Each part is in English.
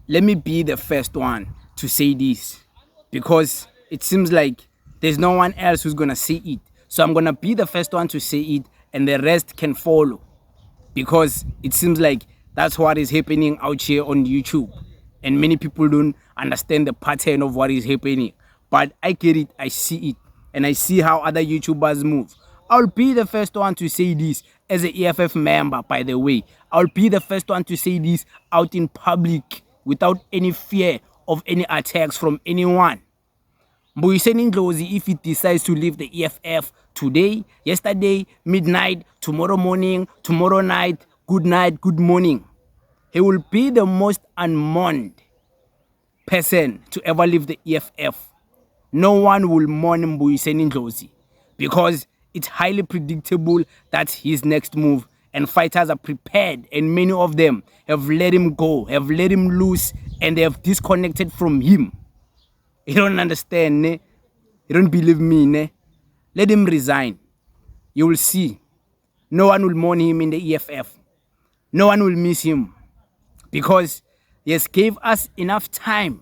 let me be the first one to say this, because it seems like there's no one else who's gonna say it. So I'm gonna be the first one to say it, and the rest can follow, because it seems like that's what is happening out here on YouTube, and many people don't understand the pattern of what is happening. But I get it, I see it, and I see how other YouTubers move. I'll be the first one to say this as an EFF member, by the way. I'll be the first one to say this out in public without any fear of any attacks from anyone. Mbuyiseni Ndlozi, if he decides to leave the EFF today, yesterday, midnight, tomorrow morning, tomorrow night, good morning, he will be the most unmourned person to ever leave the EFF. No one will mourn Mbuyiseni Ndlozi, because it's highly predictable that's his next move, and fighters are prepared, and many of them have let him go, have let him loose, and they have disconnected from him. You don't understand, ne? You don't believe me, ne? Let him resign. You will see. No one will mourn him in the EFF. No one will miss him, because he has gave us enough time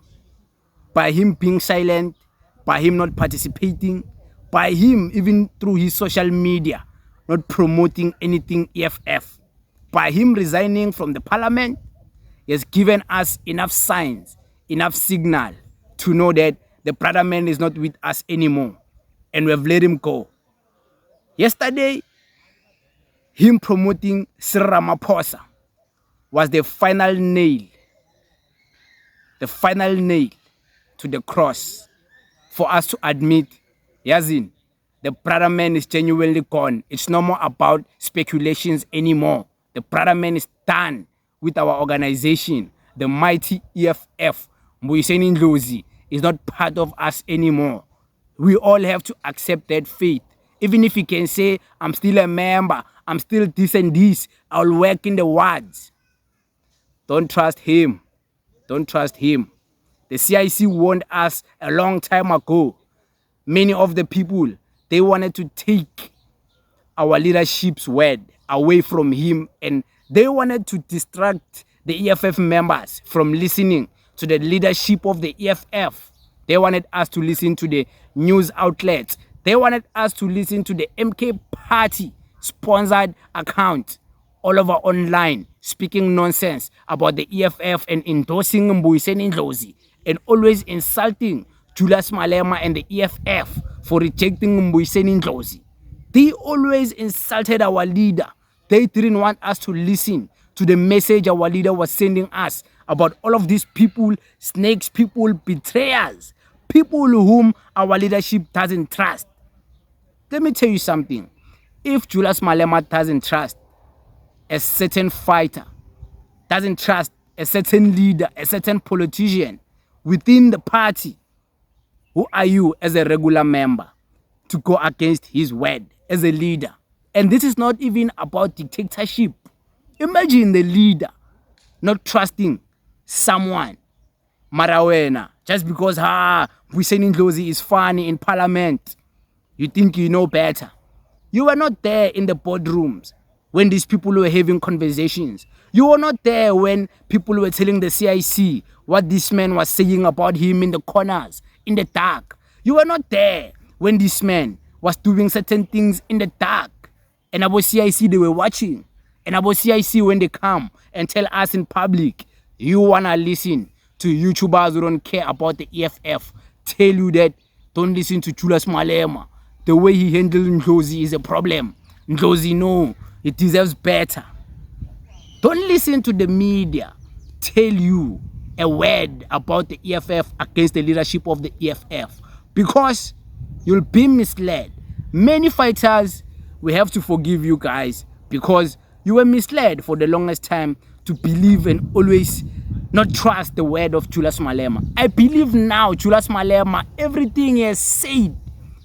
by him being silent, by him not participating, by him even through his social media not promoting anything EFF, by him resigning from the parliament. He has given us enough signs, enough signal to know that the brother man is not with us anymore, and we have let him go. Yesterday, him promoting Cyril Ramaphosa was the final nail to the cross for us to admit, Yazin, the brother man is genuinely gone. It's no more about speculations anymore. The brother man is done with our organization, the mighty EFF. Mbuyiseni Ndlozi is not part of us anymore. We all have to accept that fate. Even if he can say, I'm still a member, I'm still this and this, I'll work in the wards. Don't trust him. Don't trust him. The CIC warned us a long time ago. Many of the people, they wanted to take our leadership's word away from him, and they wanted to distract the EFF members from listening to the leadership of the EFF. They wanted us to listen to the news outlets. They wanted us to listen to the MK Party sponsored account all over online, speaking nonsense about the EFF and endorsing Mbuyiseni Ndlozi, and always insulting Julius Malema and the EFF for rejecting Mbuyiseni Ndlozi. They always insulted our leader. They didn't want us to listen to the message our leader was sending us about all of these people, snakes, people, betrayers, people whom our leadership doesn't trust. Let me tell you something. If Julius Malema doesn't trust a certain fighter, doesn't trust a certain leader, a certain politician within the party, who are you as a regular member to go against his word as a leader? And this is not even about dictatorship. Imagine the leader not trusting someone, Marawena, just because Mbuyiseni Ndlozi is funny in parliament. You think you know better. You were not there in the boardrooms when these people were having conversations. You were not there when people were telling the CIC what this man was saying about him in the corners, in the dark. You were not there when this man was doing certain things in the dark. And about CIC, they were watching. And about CIC, when they come and tell us in public, you want to listen to YouTubers who don't care about the EFF, tell you that don't listen to Julius Malema. The way he handled Ndlozi is a problem. Ndlozi, no, he deserves better. Don't listen to the media tell you a word about the EFF against the leadership of the EFF, because you'll be misled. Many fighters, we have to forgive you guys, because you were misled for the longest time to believe and always not trust the word of Julius Malema. I believe now Julius Malema, everything he has said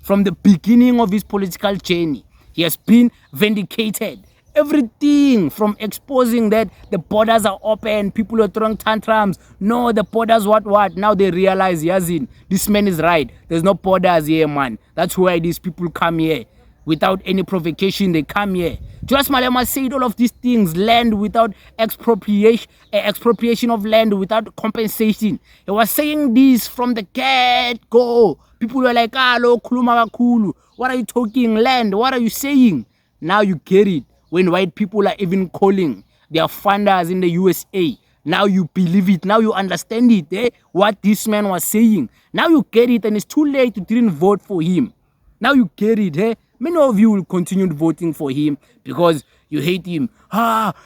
from the beginning of his political journey, he has been vindicated. Everything from exposing that the borders are open, people are throwing tantrums. No, the borders what? Now they realize, Yazin, this man is right. There's no borders here, man. That's why these people come here. without any provocation. They come here. Julius Malema said all of these things, land without expropriation of land without compensation. He was saying this from the get-go. People were like, lo kuluma kakhulu. What are you talking? Land, what are you saying? Now you get it. When white people are even calling their funders in the USA. Now you believe it. Now you understand it, what this man was saying. Now you get it, and it's too late to didn't vote for him. Now you get it, Many of you will continue voting for him because you hate him.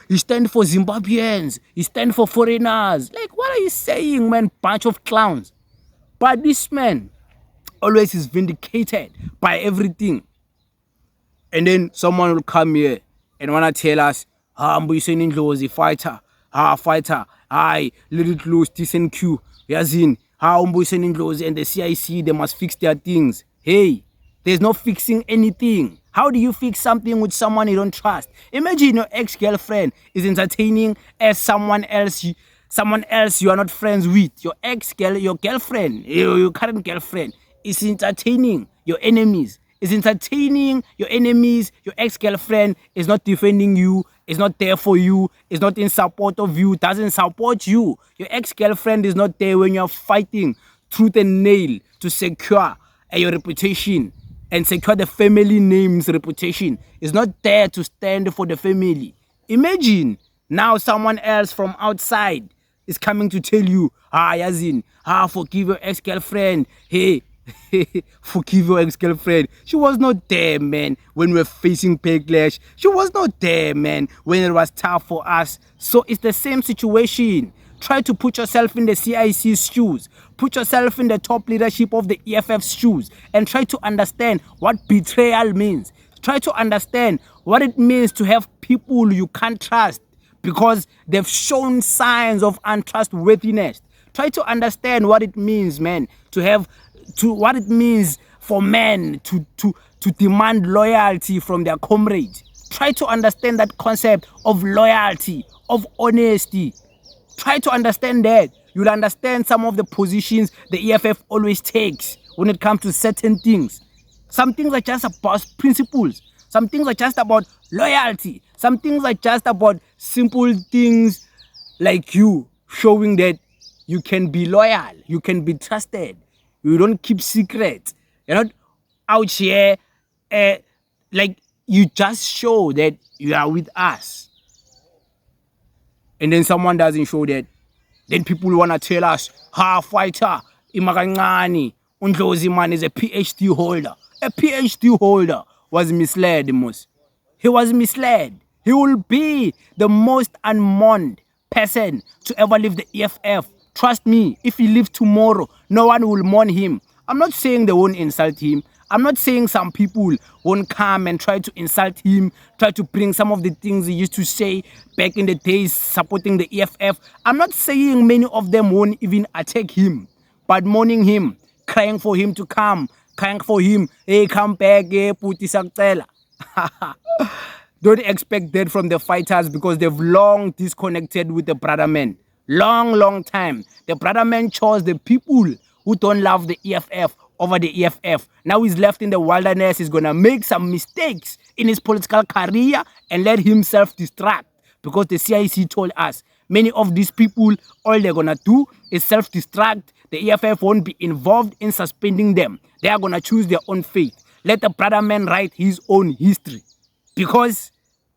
He stands for Zimbabweans. He stands for foreigners. Like, what are you saying, man? Bunch of clowns. But this man always is vindicated by everything. And then someone will come here and wanna tell us, Mbuyiseni Ndlozi, fighter. Fighter. Let it loose, decent Q. Yazin. Mbuyiseni Ndlozi and the CIC, they must fix their things. Hey. There's no fixing anything. How do you fix something with someone you don't trust? Imagine your ex-girlfriend is entertaining as someone else you are not friends with. Your girlfriend, your current girlfriend is entertaining your enemies. Is entertaining your enemies. Your ex-girlfriend is not defending you, is not there for you, is not in support of you, doesn't support you. Your ex-girlfriend is not there when you're fighting tooth and nail to secure your reputation and secure the family name's reputation. Is not there to stand for the family. Imagine now someone else from outside is coming to tell you, Yazin, forgive your ex-girlfriend. Hey, forgive your ex-girlfriend. She was not there, man, when we were facing backlash. She was not there, man, when it was tough for us. So it's the same situation. Try to put yourself in the CIC's shoes. Put yourself in the top leadership of the EFF's shoes and try to understand what betrayal means. Try to understand what it means to have people you can't trust because they've shown signs of untrustworthiness. Try to understand what it means, man, what it means for men to demand loyalty from their comrades. Try to understand that concept of loyalty, of honesty. Try to understand that. You'll understand some of the positions the EFF always takes when it comes to certain things. Some things are just about principles. Some things are just about loyalty. Some things are just about simple things like you showing that you can be loyal, you can be trusted, you don't keep secrets. You're not out here like you just show that you are with us. And then someone doesn't show that. Then people want to tell us, fighter, imakancane, Ndlozi man is a PhD holder. A PhD holder was misled, most. He was misled. He will be the most unmourned person to ever leave the EFF. Trust me, if he leaves tomorrow, no one will mourn him. I'm not saying they won't insult him. I'm not saying some people won't come and try to insult him, try to bring some of the things he used to say back in the days supporting the EFF. I'm not saying many of them won't even attack him, but mourning him, crying for him to come, crying for him, hey, come back, hey, puti sakcela. Don't expect that from the fighters because they've long disconnected with the brother man. Long time. The brother man chose the people who don't love the EFF over the EFF. Now he's left in the wilderness. He's going to make some mistakes in his political career and let himself distract because the CIC told us many of these people, all they're going to do is self-destruct. The EFF won't be involved in suspending them. They are going to choose their own fate. Let the brother man write his own history because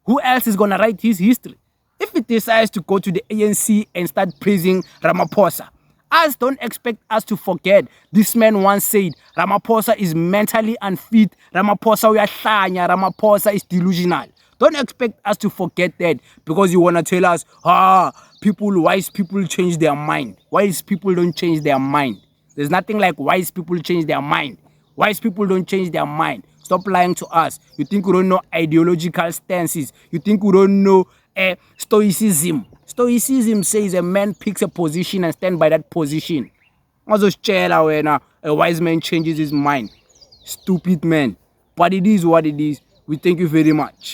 who else is going to write his history? If he decides to go to the ANC and start praising Ramaphosa, us don't expect us to forget. This man once said, Ramaphosa is mentally unfit. Ramaphosa uyahlanya. Ramaphosa is delusional. Don't expect us to forget that because you want to tell us, wise people change their mind. Wise people don't change their mind. There's nothing like wise people change their mind. Wise people don't change their mind. Stop lying to us. You think we don't know ideological stances. You think we don't know stoicism. Stoicism says a man picks a position and stands by that position. Also, when a wise man changes his mind. Stupid man. But it is what it is. We thank you very much.